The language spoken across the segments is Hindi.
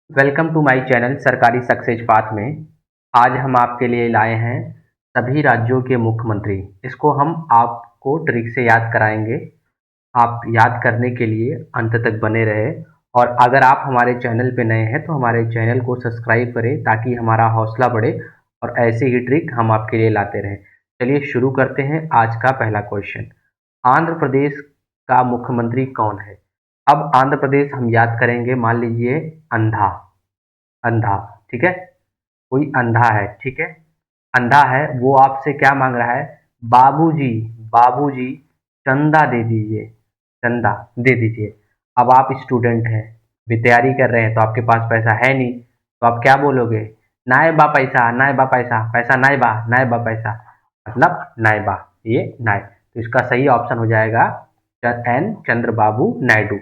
वेलकम टू माय चैनल सरकारी सक्सेस पाथ में। आज हम आपके लिए लाए हैं सभी राज्यों के मुख्यमंत्री। इसको हम आपको ट्रिक से याद कराएंगे। आप याद करने के लिए अंत तक बने रहे और अगर आप हमारे चैनल पे नए हैं तो हमारे चैनल को सब्सक्राइब करें ताकि हमारा हौसला बढ़े और ऐसे ही ट्रिक हम आपके लिए लाते रहें। चलिए शुरू करते हैं आज का पहला क्वेश्चन। आंध्र प्रदेश का मुख्यमंत्री कौन है? अब आंध्र प्रदेश हम याद करेंगे, मान लीजिए अंधा। अंधा, ठीक है, कोई अंधा है, ठीक है, अंधा है, वो आपसे क्या मांग रहा है? बाबूजी, बाबूजी चंदा दे दीजिए, चंदा दे दीजिए। अब आप स्टूडेंट हैं, भी तैयारी कर रहे हैं, तो आपके पास पैसा है नहीं, तो आप क्या बोलोगे? नाय बा पैसा, नाय बा पैसा, पैसा नाय बा, नाय बा पैसा, मतलब नाय बा, ये नाय। तो इसका सही ऑप्शन हो जाएगा एन चंद्रबाबू नायडू।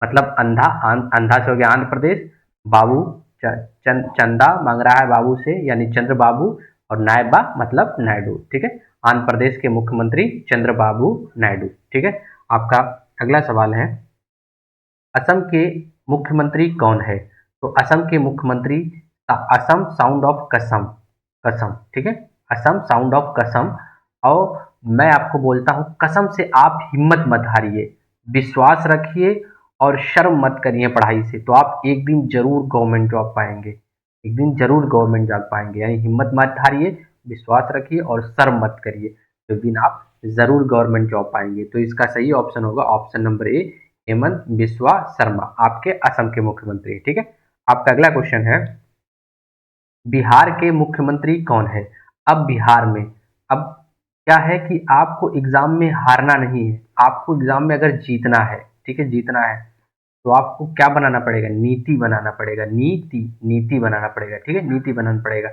मतलब अंधा, अंधा से हो गया आंध्र प्रदेश, बाबू चंदा मांग रहा है बाबू से यानी चंद्र बाबू, और नायबा मतलब नायडू, ठीक है। आंध्र प्रदेश के मुख्यमंत्री चंद्रबाबू नायडू, ठीक है। आपका अगला सवाल है, असम के मुख्यमंत्री कौन है? तो असम के मुख्यमंत्री, असम साउंड ऑफ कसम, कसम, ठीक है, असम साउंड ऑफ कसम। और मैं आपको बोलता हूं, कसम से आप हिम्मत मत हारिए, विश्वास रखिए और शर्म मत करिए पढ़ाई से, तो आप एक दिन जरूर गवर्नमेंट जॉब पाएंगे, एक दिन जरूर गवर्नमेंट जॉब पाएंगे। यानी हिम्मत मत हारिए, विश्वास रखिए और शर्म मत करिए, तो एक दिन आप जरूर गवर्नमेंट जॉब पाएंगे। तो इसका सही ऑप्शन होगा option number A, Hemant Biswa Sharma, आपके असम के मुख्यमंत्री, ठीक है। आपका अगला क्वेश्चन है, बिहार के मुख्यमंत्री कौन है? अब बिहार में, अब क्या है कि आपको एग्जाम में हारना नहीं है, आपको एग्जाम में अगर जीतना है, ठीक है, जीतना है, तो आपको क्या बनाना पड़ेगा? नीति बनाना पड़ेगा, नीति, नीति बनाना पड़ेगा, ठीक है, नीति बनाना पड़ेगा।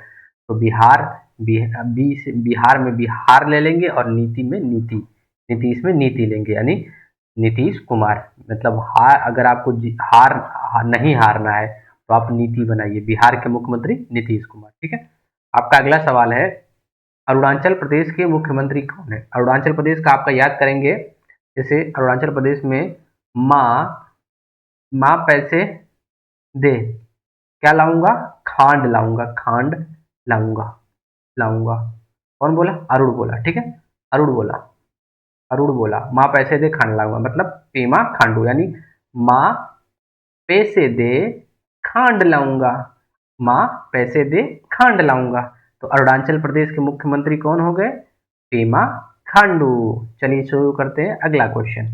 तो बिहार, बिहार में बिहार ले लेंगे और नीति में नीति, नीतीश में नीति लेंगे, यानी नीतीश कुमार। मतलब हार, अगर आपको नहीं हारना है तो आप नीति बनाइए, बिहार के मुख्यमंत्री नीतीश कुमार, ठीक है। आपका अगला सवाल है, अरुणाचल प्रदेश के मुख्यमंत्री कौन है? अरुणाचल प्रदेश का आपका याद करेंगे, जैसे अरुणाचल प्रदेश में माँ, माँ पैसे दे, क्या लाऊंगा? खांड लाऊंगा, खांड लाऊंगा, लाऊंगा। कौन बोला? अरुण बोला, ठीक है, अरुण बोला, अरुण बोला माँ पैसे दे खांड लाऊंगा, मतलब पेमा खांडू, यानी माँ पैसे दे खांड लाऊंगा, माँ पैसे दे खांड लाऊंगा। तो अरुणाचल प्रदेश के मुख्यमंत्री कौन हो गए? पेमा खांडू। चलिए शुरू करते हैं अगला क्वेश्चन।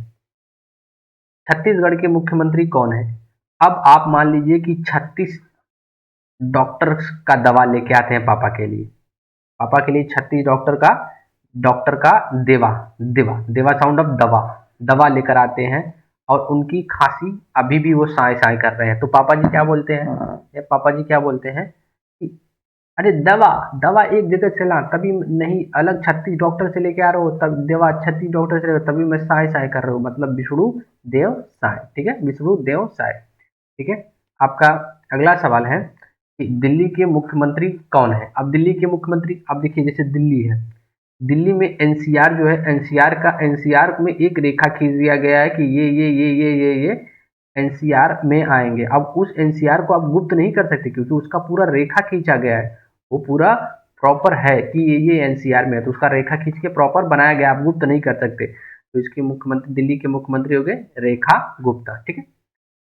छत्तीसगढ़ के मुख्यमंत्री कौन है? अब आप मान लीजिए कि 36 डॉक्टर का दवा लेके आते हैं पापा के लिए, पापा के लिए 36 डॉक्टर का देवा, देवा, देवा साउंड ऑफ दवा, दवा लेकर आते हैं, और उनकी खांसी अभी भी वो साए साए कर रहे हैं, तो पापा जी क्या बोलते हैं? ये पापा जी क्या बोलते हैं कि अरे दवा, दवा एक जगह से ला, तभी नहीं अलग 36 डॉक्टर से लेके आ रहा हो, तब देवा 36 डॉक्टर से, तभी मैं साए साए कर रहा हूँ, मतलब विष्णु देव साय, ठीक है, विष्णु देव साय, ठीक है। आपका अगला सवाल है कि दिल्ली के मुख्यमंत्री कौन है? अब दिल्ली के मुख्यमंत्री, अब देखिए जैसे दिल्ली है, दिल्ली में एनसीआर जो है, एनसीआर का, एनसीआर में एक रेखा खींच दिया गया है कि ये एनसीआर में आएंगे। अब उस एनसीआर को आप गुप्त नहीं कर सकते क्योंकि उसका पूरा रेखा खींचा गया है, वो पूरा प्रॉपर है कि ये एनसीआर में है, तो उसका रेखा खींच के प्रॉपर बनाया गया, आप गुप्त नहीं कर सकते। तो इसके मुख्यमंत्री, दिल्ली के मुख्यमंत्री हो गए रेखा गुप्ता, ठीक है।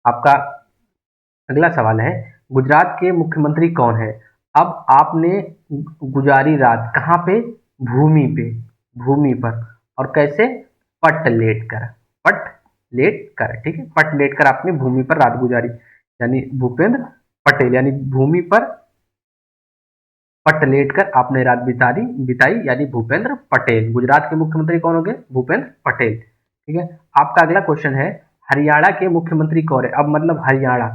आपका अगला सवाल है, गुजरात के मुख्यमंत्री कौन है? अब आपने गुजारी रात कहाँ पे? भूमि पे, भूमि पर, और कैसे? पट लेट कर, पट लेट कर, ठीक है, पट लेट कर आपने भूमि पर रात गुजारी, यानी भूपेंद्र पटेल, यानी भूमि पर पट लेट कर आपने रात बिताई बिताई, यानी भूपेंद्र पटेल। गुजरात के मुख्यमंत्री कौन हो गए? भूपेंद्र पटेल, ठीक है। आपका अगला क्वेश्चन है, हरियाणा के मुख्यमंत्री कौन है? अब मतलब हरियाणा,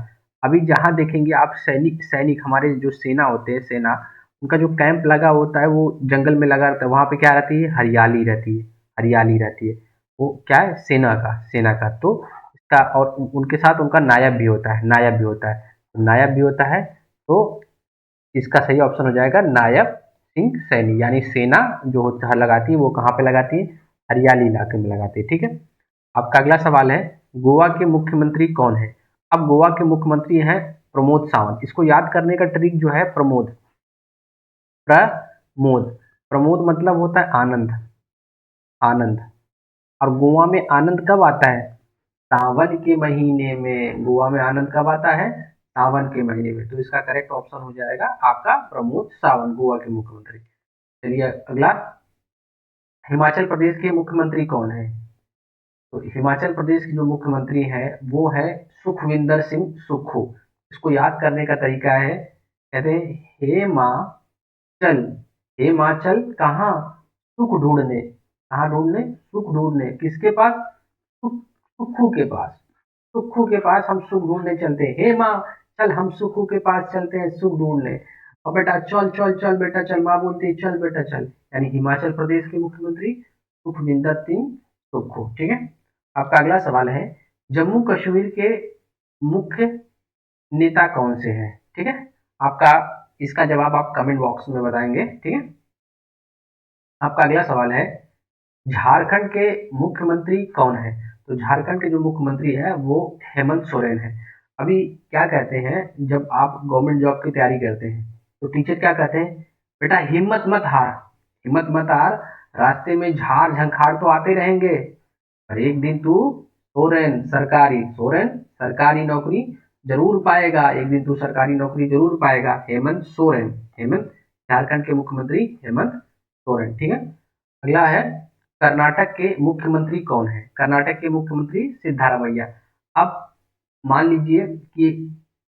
अभी जहां देखेंगे आप सैनिक, सैनिक हमारे जो सेना होते हैं, सेना, उनका जो कैंप लगा होता है वो जंगल में लगा रहता है, वहां पे क्या रहती है? हरियाली रहती है, हरियाली रहती है, वो क्या है? सेना का, सेना का। तो इसका, और उनके साथ उनका नायब भी होता है, नायब भी होता है, नायब भी होता है। तो इसका सही ऑप्शन हो जाएगा नायब सिंह सैनी, यानी सेना जो होता है लगाती है, वो कहाँ पे लगाती है? हरियाली इलाके में लगाती है, ठीक है। आपका अगला सवाल है, गोवा के मुख्यमंत्री कौन है? अब गोवा के मुख्यमंत्री हैं प्रमोद सावंत। इसको याद करने का ट्रिक जो है प्रमोद, प्रमोद, प्रमोद मतलब होता है आनंद, आनंद। और गोवा में आनंद कब आता है? सावन के महीने में। गोवा में आनंद कब आता है? सावन के महीने में। तो इसका करेक्ट ऑप्शन हो जाएगा आपका प्रमोद सावंत, गोवा के मुख्यमंत्री। चलिए अगला, हिमाचल प्रदेश के मुख्यमंत्री कौन है? तो हिमाचल प्रदेश के जो मुख्यमंत्री है वो है सुखविंदर सिंह सुक्खू। इसको याद करने का तरीका है, कहते हैं हेमाचल, हेमाचल कहाँ? सुख ढूंढने, कहाँ ढूंढने? सुख ढूंढने। किसके पास? सुक्खू के पास। सुक्खू के पास हम सुख ढूंढने चलते हैं। हे माँ चल हम सुक्खू के पास चलते हैं सुख ढूंढने। और बेटा चल चल चल बेटा चल, माँ बोलती है चल बेटा चल। यानी हिमाचल प्रदेश के मुख्यमंत्री सुखविंदर सिंह सुक्खू। ठीक है। आपका अगला सवाल है, जम्मू कश्मीर के मुख्य नेता कौन से हैं? ठीक है। आपका इसका जवाब आप कमेंट बॉक्स में बताएंगे। ठीक है। आपका अगला सवाल है, झारखंड के मुख्यमंत्री कौन है? तो झारखंड के जो मुख्यमंत्री है वो हेमंत सोरेन है। अभी क्या कहते हैं, जब आप गवर्नमेंट जॉब की तैयारी करते हैं तो टीचर क्या कहते हैं, बेटा हिम्मत मत हार, हिम्मत मत हार, रास्ते में झाड़ झंखाड़ तो आते रहेंगे, पर एक दिन तू सोरेन सरकारी नौकरी जरूर पाएगा, एक दिन तू सरकारी नौकरी जरूर पाएगा। हेमंत सोरेन, हेमंत, झारखंड के मुख्यमंत्री हेमंत सोरेन। ठीक है। अगला है, कर्नाटक के मुख्यमंत्री कौन है? कर्नाटक के मुख्यमंत्री सिद्धारमैया। अब मान लीजिए कि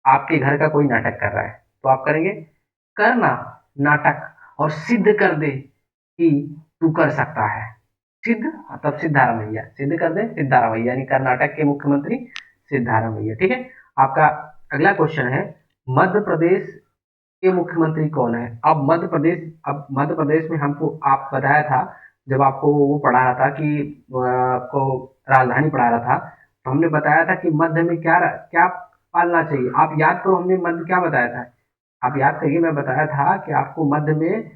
आपके घर का कोई नाटक कर रहा है तो आप करेंगे, करना नाटक और सिद्ध कर दे कि तू कर सकता है। सिद्ध मतलब सिद्धारमैया, सिद्ध कर दे सिद्धारमैया, यानी कर्नाटक के मुख्यमंत्री सिद्धारमैया। ठीक है। आपका अगला क्वेश्चन है, मध्य प्रदेश के मुख्यमंत्री कौन है? अब मध्य प्रदेश में हमको आप बताया था, जब आपको वो पढ़ा रहा था कि आपको राजधानी पढ़ा रहा था, तो हमने बताया था कि मध्य में क्या क्या पालना चाहिए। आप याद करो हमने मध्य क्या बताया था, आप याद करिए। मैं बताया था कि आपको मध्य में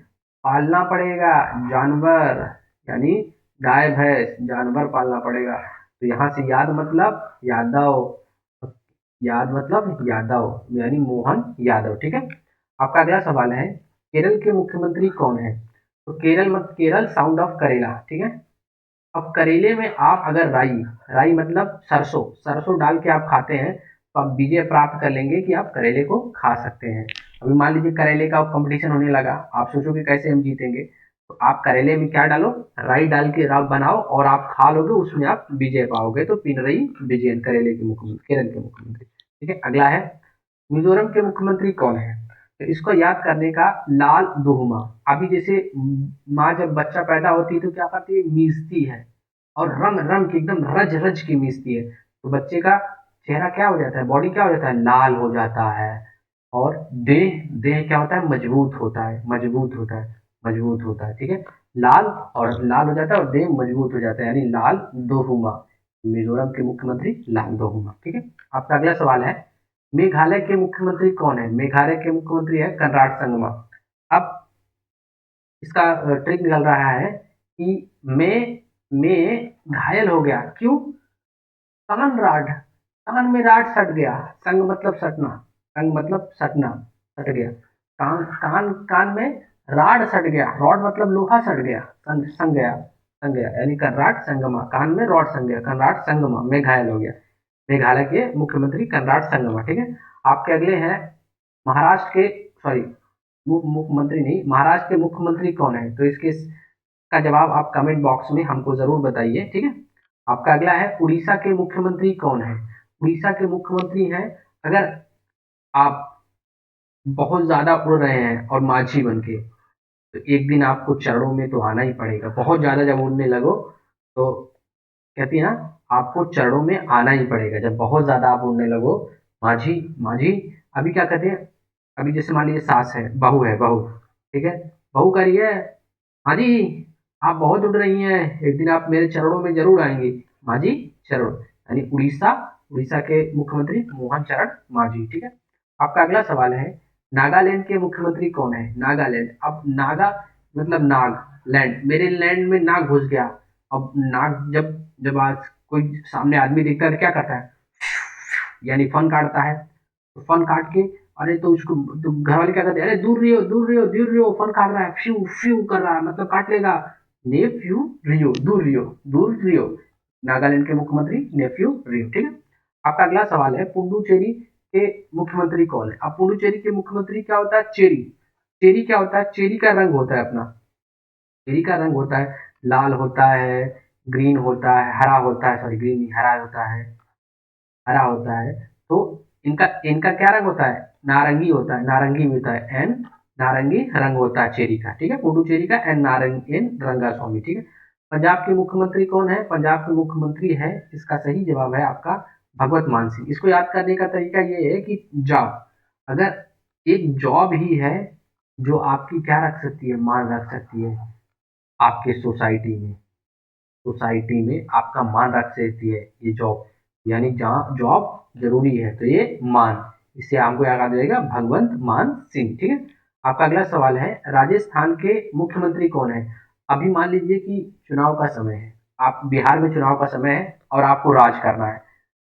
पालना पड़ेगा जानवर, यानी गाय भैंस जानवर पालना पड़ेगा। तो यहाँ से याद मतलब यादव, याद मतलब यादव यानी मोहन यादव। ठीक है। आपका अगला सवाल है, केरल के मुख्यमंत्री कौन है? तो केरल साउंड ऑफ करेला। ठीक है। अब करेले में आप अगर राई, राई मतलब सरसों, सरसों डाल के आप खाते हैं तो आप विजय प्राप्त कर लेंगे कि आप करेले को खा सकते हैं। अभी मान लीजिए करेले का कंपटीशन होने लगा, आप सोचोगे कैसे हम जीतेंगे, तो आप करेले में क्या डालो, राई डाल के राब बनाओ और आप खा लोगे, उसमें आप विजय पाओगे। तो पिनरई विजयन, करेले के मुख्यमंत्री, केरल के मुख्यमंत्री। ठीक है। अगला है, मिजोरम के मुख्यमंत्री कौन है? तो इसको याद करने का, लाल दुहुमा। अभी जैसे माँ जब बच्चा पैदा होती है तो क्या करती है, मीजती है, और रंग रंग की एकदम रज रज की मीजती है, तो बच्चे का चेहरा क्या हो जाता है, बॉडी क्या हो जाता है, लाल हो जाता है। और देह देह क्या होता है, मजबूत होता है, मजबूत होता है, मजबूत होता है। ठीक है। लाल, और लाल हो जाता है और देह मजबूत हो जाता है, यानी लाल दोहुमा। मिजोरम के मुख्यमंत्री लाल दोहुमा। ठीक है। आपका अगला सवाल है, मेघालय के मुख्यमंत्री कौन है? मेघालय के मुख्यमंत्री है कनराड संगमा। अब इसका ट्रिक निकल रहा है कि मैं घायल हो गया, क्यों? कान राड, कान में राड सट गया, संग मतलब सटना, संग मतलब सटना, सट गया, कान कान कान में राड सट गया, रॉड मतलब लोहा सट गया, संग संग गया, संग गया, यानी कनराड संगमा, कान में रॉड संग गया, कनराड संगमा, मैं घायल हो गया। मेघालय के मुख्यमंत्री कनराड संगमा। ठीक है। आपके अगले हैं, महाराष्ट्र के, सॉरी मुख्यमंत्री नहीं, महाराष्ट्र के मुख्यमंत्री कौन है? तो इसके का जवाब आप कमेंट बॉक्स में हमको जरूर बताइए। ठीक है। आपका अगला है, उड़ीसा के मुख्यमंत्री कौन है? उड़ीसा के मुख्यमंत्री हैं, अगर आप बहुत ज्यादा उड़ रहे हैं और माझी बन के, तो एक दिन आपको चरणों में तो आना ही पड़ेगा। बहुत ज्यादा जब उड़ने लगो तो कहती है ना, आपको चरणों में आना ही पड़ेगा। जब बहुत ज्यादा आप उड़ने लगो, माझी माझी, अभी क्या कहते हैं, अभी जैसे मान लीजिए सास है, बहू है, बहू, ठीक है, बहू कह रही है, हाँ जी आप बहुत उड़ रही हैं, एक दिन आप मेरे चरणों में जरूर आएंगी, माझी चरण, यानी उड़ीसा, उड़ीसा के मुख्यमंत्री मोहन चरण मांझी। ठीक है। आपका अगला सवाल है, नागालैंड के मुख्यमंत्री कौन है? नागालैंड, अब नागा मतलब नाग, लैंड, मेरे लैंड में नाग घुस गया। अब नाग जब जब आज कोई सामने आदमी दिखता है तो क्या करता है, यानी फन काटता है। तो फन काट के, अरे तो उसको तो घर वाले क्या कहते हैं, अरे दूर रियो दूर रियो दूर रियो, फन काट रहा है, फ्यू फ्यू कर रहा है, मतलब काट लेगा। नेफ्यू रियो दूर रियो दूर रियो, नागालैंड के मुख्यमंत्री नेफ्यू रियो। ठीक है। आपका अगला सवाल है, पुडुचेरी के मुख्यमंत्री कौन है? अब पुडुचेरी के मुख्यमंत्री क्या होता है? चेरी। चेरी क्या होता है? चेरी का रंग होता है अपना, चेरी का रंग होता है, लाल होता है, ग्रीन होता है, हरा होता है, सॉरी ग्रीन नहीं, हरा होता है, हरा होता है। तो इनका इनका क्या रंग होता है? नारंगी होता है, नारंगी होता है, एन नारंगी रंग होता है चेरी का। ठीक है, पुडुचेरी का एन नारंगी, एन रंगा स्वामी। ठीक है। पंजाब के मुख्यमंत्री कौन है? पंजाब के मुख्यमंत्री है, इसका सही जवाब है आपका भगवत मान सिंह। इसको याद करने का तरीका ये है कि जॉब, अगर एक जॉब ही है जो आपकी क्या रख सकती है, मान रख सकती है आपके सोसाइटी में, सोसाइटी में आपका मान रख सकती है ये जॉब, यानी जहाँ जॉब जरूरी है तो ये मान, इससे हमको याद आ जाएगा भगवंत मान सिंह। ठीक है। आपका अगला सवाल है, राजस्थान के मुख्यमंत्री कौन है? अभी मान लीजिए कि चुनाव का समय है, आप बिहार में चुनाव का समय है और आपको राज करना है,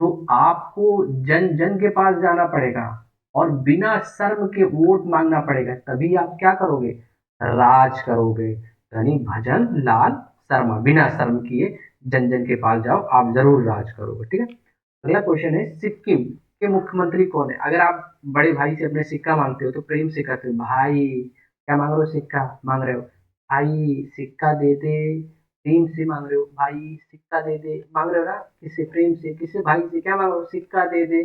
तो आपको जन जन के पास जाना पड़ेगा और बिना शर्म के वोट मांगना पड़ेगा, तभी आप क्या करोगे? राज करोगे। यानी भजन लाल शर्मा, बिना शर्म किए जन जन के पास जाओ, आप जरूर राज करोगे। ठीक है। अगला क्वेश्चन है, सिक्किम के मुख्यमंत्री कौन है? अगर आप बड़े भाई से अपने सिक्का मांगते हो तो प्रेम से कहते हो, भाई क्या मांग रहे हो? सिक्का मांग रहे हो, भाई सिक्का दे दे। प्रेम से मांग रहे हो, भाई सिक्का दे दे, मांग रहे हो ना, किससे? प्रेम से। किससे? भाई से। क्या मांग रहे हो? सिक्का दे दे।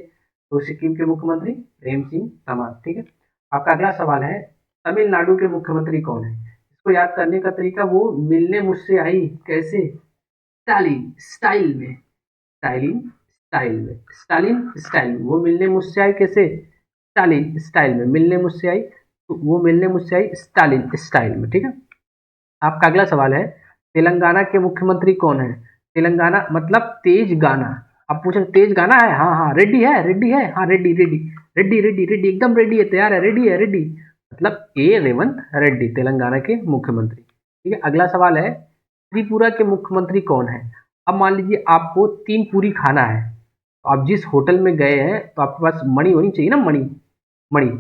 तो सिक्किम के मुख्यमंत्री प्रेम सिंह तमांग। ठीक है। आपका अगला सवाल है, तमिलनाडु के मुख्यमंत्री कौन है? इसको याद करने का तरीका, वो मिलने मुझसे आई कैसे? स्टालिन स्टाइल में, स्टाइलिन स्टाइल में, स्टालिन स्टाइल में, वो मिलने मुझसे आई कैसे? स्टालिन स्टाइल में, मिलने मुझसे आई, तो वो मिलने मुझसे आई स्टालिन स्टाइल में। ठीक है। आपका अगला सवाल है, तेलंगाना के मुख्यमंत्री कौन है? तेलंगाना मतलब तेज गाना। आप पूछे तेज गाना है, हाँ हाँ, रेड्डी है, रेड्डी है, हाँ रेड्डी रेड्डी रेड्डी रेड्डी रेड्डी, एकदम रेड्डी है, तैयार है, रेड्डी है, रेड्डी, मतलब ए रेवंत रेड्डी, तेलंगाना के मुख्यमंत्री। ठीक है। अगला सवाल है, त्रिपुरा के मुख्यमंत्री कौन है? अब मान लीजिए आपको 3 पूरी खाना है, तो आप जिस होटल में गए हैं तो आपके पास मणि होनी चाहिए ना, मणि, मणि,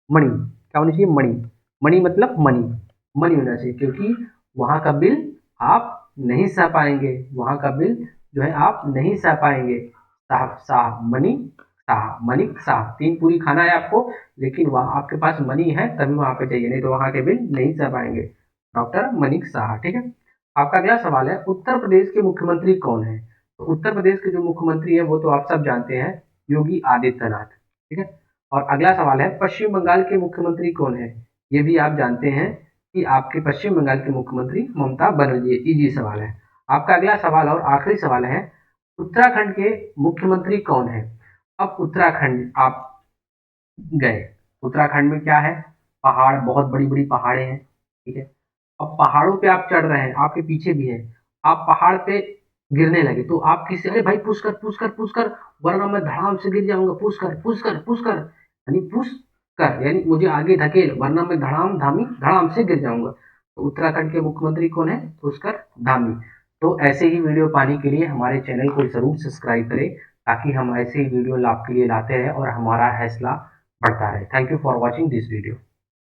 मणि क्या होनी चाहिए? मणि। मणि मतलब मनी, मनी होना चाहिए, क्योंकि वहां का बिल आप नहीं सह पाएंगे, वहां का बिल जो है आप नहीं सह पाएंगे। साहब साहब मनी, साहब मनी साहब, 3 पूरी खाना है आपको, लेकिन वहां आपके पास मनी है तभी वहां पे चाहिए, नहीं तो वहां के बिल नहीं सह पाएंगे। डॉक्टर मनिक साहा। ठीक है। आपका अगला सवाल है, उत्तर प्रदेश के मुख्यमंत्री कौन है? तो उत्तर प्रदेश के जो मुख्यमंत्री है वो तो आप सब जानते हैं, योगी आदित्यनाथ। ठीक है। और अगला सवाल है, पश्चिम बंगाल के मुख्यमंत्री कौन है? ये भी आप जानते हैं कि आपके पश्चिम बंगाल के मुख्यमंत्री ममता बनर्जी। इजी सवाल है। आपका अगला सवाल और आखिरी सवाल है, उत्तराखंड के मुख्यमंत्री कौन है? अब उत्तराखंड आप गए, उत्तराखंड में क्या है? पहाड़, बहुत बड़ी बड़ी पहाड़े हैं। ठीक है। अब पहाड़ों पे आप चढ़ रहे हैं, आपके पीछे भी है, आप पहाड़ पे गिरने लगे तो आप किसी, अरे भाई पुश कर पुश कर पुश कर, वरना मैं धड़ाम से गिर जाऊंगा, पुश कर पुश कर पुश कर, यानी पुश कर, यानी मुझे आगे धकेल, वरना मैं धड़ाम धामी धड़ाम से गिर जाऊंगा। तो उत्तराखंड के मुख्यमंत्री कौन है? पुष्कर धामी। तो ऐसे ही वीडियो पाने के लिए हमारे चैनल को जरूर सब्सक्राइब करें, ताकि हम ऐसे ही वीडियो आपके लिए लाते रहे और हमारा हौसला बढ़ता रहे। Thank you for watching this video.